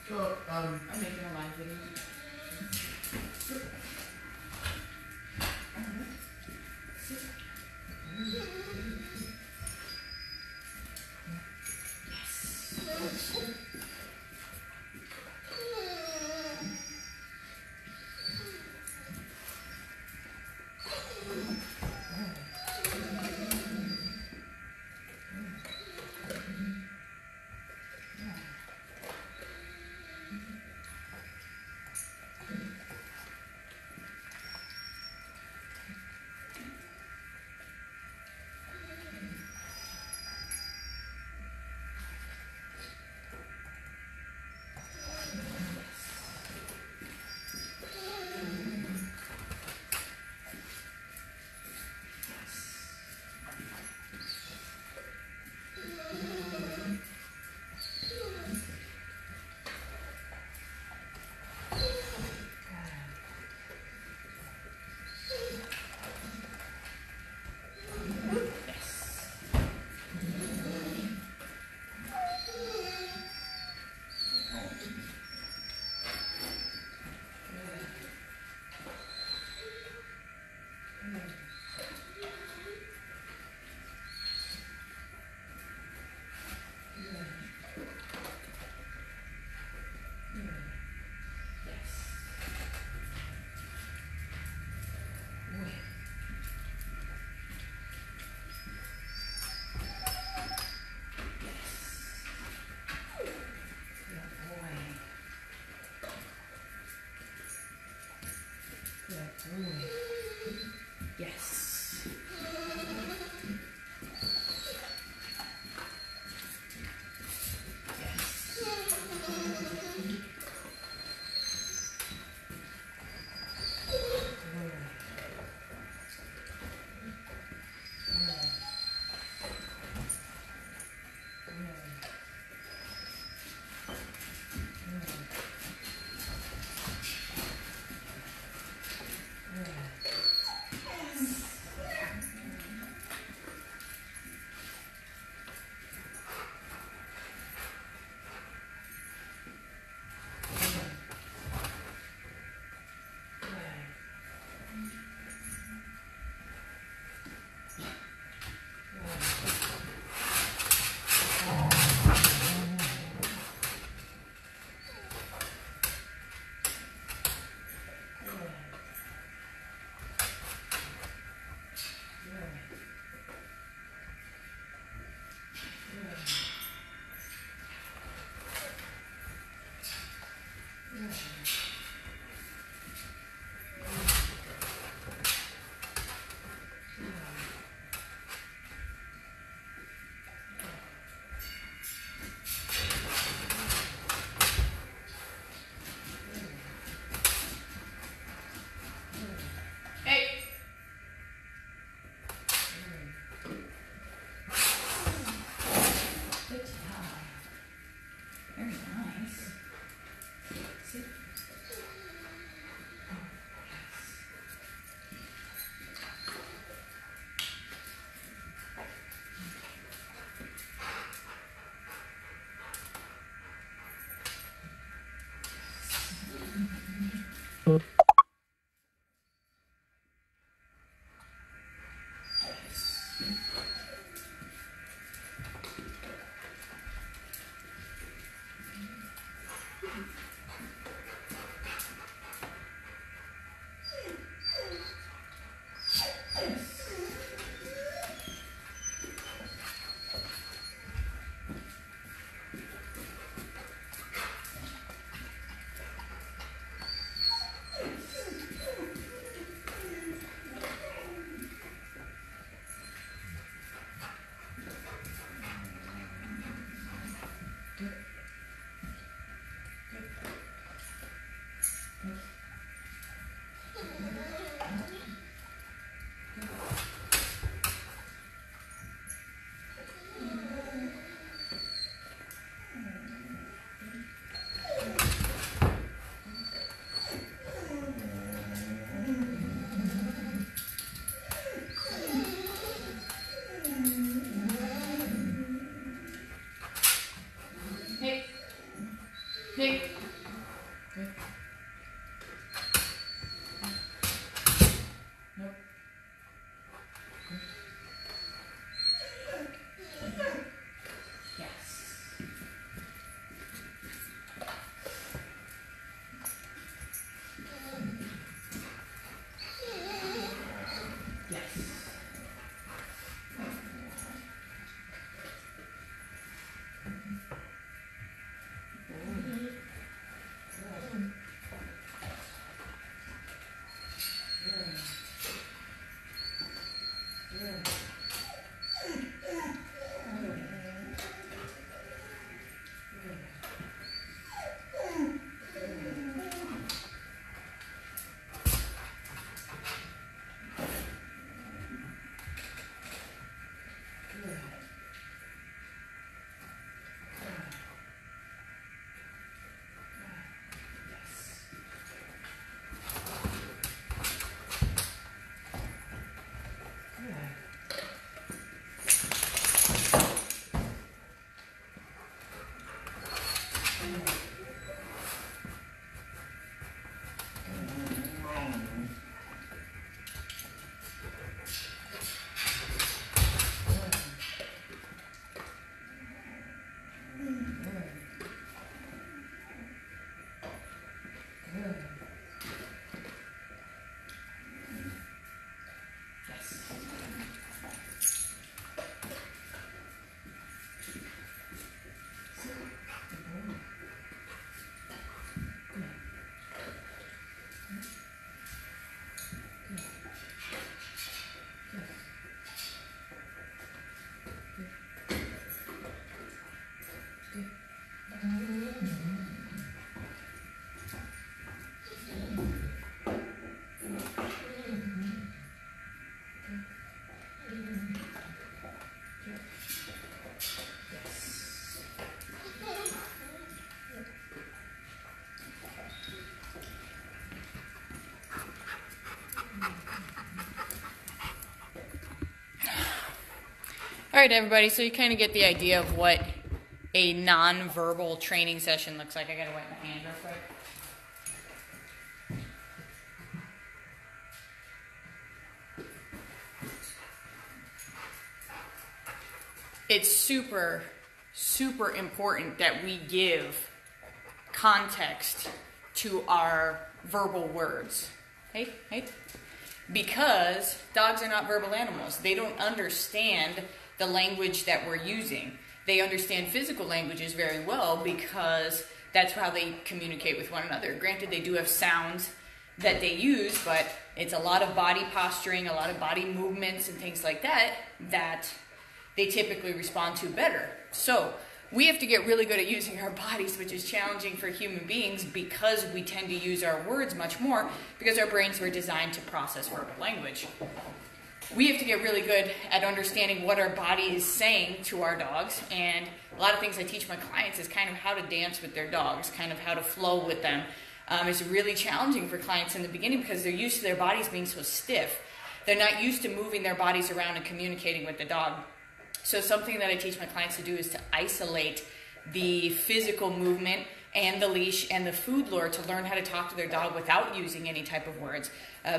So, I'm making a live video. Yes. Hey. All right, everybody, so you kind of get the idea of what a non-verbal training session looks like. I gotta wipe my hand real quick. It's super, super important that we give context to our verbal words. Hey. Because dogs are not verbal animals. They don't understand the language that we're using. They understand physical languages very well because that's how they communicate with one another. Granted, they do have sounds that they use, but it's a lot of body posturing, a lot of body movements and things like that that they typically respond to better. So we have to get really good at using our bodies, which is challenging for human beings because we tend to use our words much more because our brains were designed to process verbal language. We have to get really good at understanding what our body is saying to our dogs, and a lot of things I teach my clients is kind of how to dance with their dogs, kind of how to flow with them. It's really challenging for clients in the beginning because they're used to their bodies being so stiff. They're not used to moving their bodies around and communicating with the dog. So something that I teach my clients to do is to isolate the physical movement and the leash and the food lure to learn how to talk to their dog without using any type of words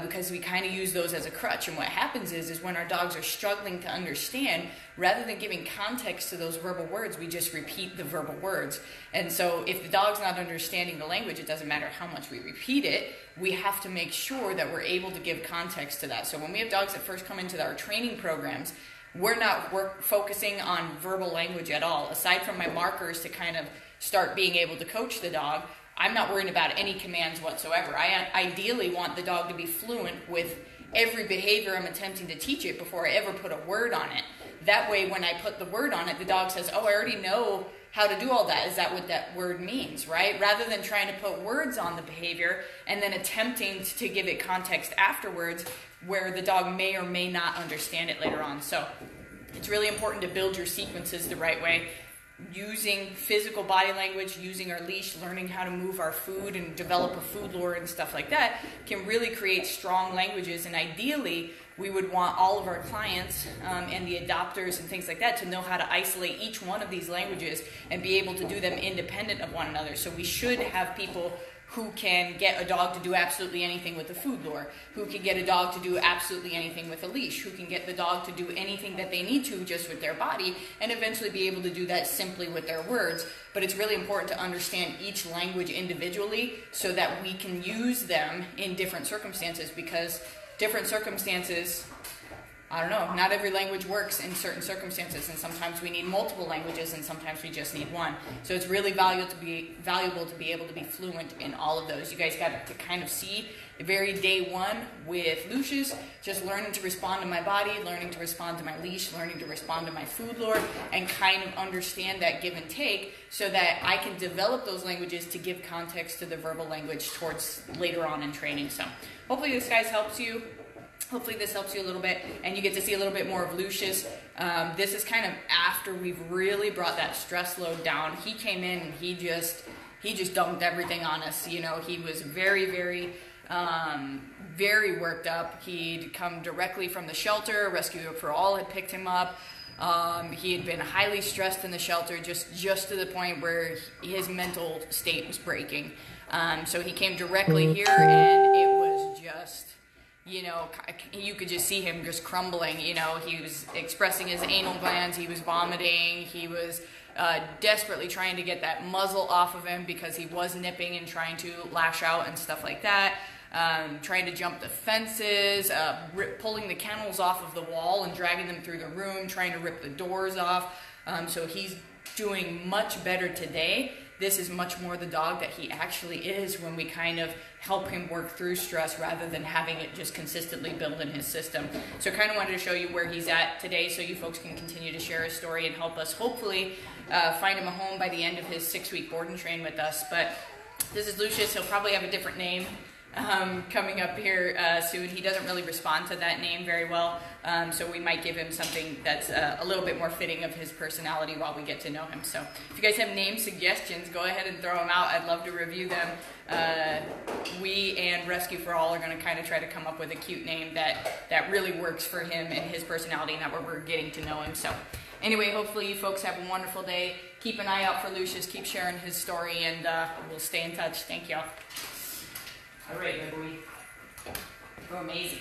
because we kind of use those as a crutch. And what happens is when our dogs are struggling to understand, rather than giving context to those verbal words, we just repeat the verbal words. And so if the dog's not understanding the language, it doesn't matter how much we repeat it, we have to make sure that we're able to give context to that. So when we have dogs that first come into our training programs, we're not focusing on verbal language at all. Aside from my markers to kind of start being able to coach the dog, I'm not worrying about any commands whatsoever. I ideally want the dog to be fluent with every behavior I'm attempting to teach it before I ever put a word on it. That way, when I put the word on it, the dog says, oh, I already know how to do all that. Is that what that word means, right? Rather than trying to put words on the behavior and then attempting to give it context afterwards where the dog may or may not understand it later on. So it's really important to build your sequences the right way, using physical body language, using our leash, learning how to move our food and develop a food lure and stuff like that can really create strong languages. And ideally, we would want all of our clients and the adopters and things like that to know how to isolate each one of these languages and be able to do them independent of one another. So we should have people who can get a dog to do absolutely anything with a food lure, who can get a dog to do absolutely anything with a leash, who can get the dog to do anything that they need to just with their body, and eventually be able to do that simply with their words. But it's really important to understand each language individually so that we can use them in different circumstances, because different circumstances, I don't know, not every language works in certain circumstances, and sometimes we need multiple languages and sometimes we just need one. So it's really valuable to be able to be fluent in all of those. You guys got to kind of see the very day one with Lucius, just learning to respond to my body, learning to respond to my leash, learning to respond to my food lure, and kind of understand that give and take so that I can develop those languages to give context to the verbal language towards later on in training. So hopefully this, guys, helps you. Hopefully this helps you a little bit and you get to see a little bit more of Lucius. This is kind of after we've really brought that stress load down. He came in and he just dumped everything on us. You know, he was very, very worked up. He'd come directly from the shelter. Rescue for All had picked him up. He had been highly stressed in the shelter, just to the point where his mental state was breaking. So he came directly here and it was just, you know, you could just see him just crumbling. You know, he was expressing his anal glands, he was vomiting, he was desperately trying to get that muzzle off of him because he was nipping and trying to lash out and stuff like that. Trying to jump the fences, pulling the kennels off of the wall and dragging them through the room, trying to rip the doors off. So he's doing much better today. This is much more the dog that he actually is when we kind of help him work through stress rather than having it just consistently build in his system. So I kind of wanted to show you where he's at today so you folks can continue to share his story and help us hopefully find him a home by the end of his 6-week board and train with us. But this is Lucius. He'll probably have a different name coming up here soon. He doesn't really respond to that name very well, so we might give him something that's a little bit more fitting of his personality while we get to know him. So if you guys have name suggestions, go ahead and throw them out. I'd love to review them. We and Rescue for All are going to kind of try to come up with a cute name that really works for him and his personality and that we're getting to know him. So anyway, hopefully you folks have a wonderful day. Keep an eye out for Lucius. Keep sharing his story, and we'll stay in touch. Thank y'all. All right, my boy. You're amazing.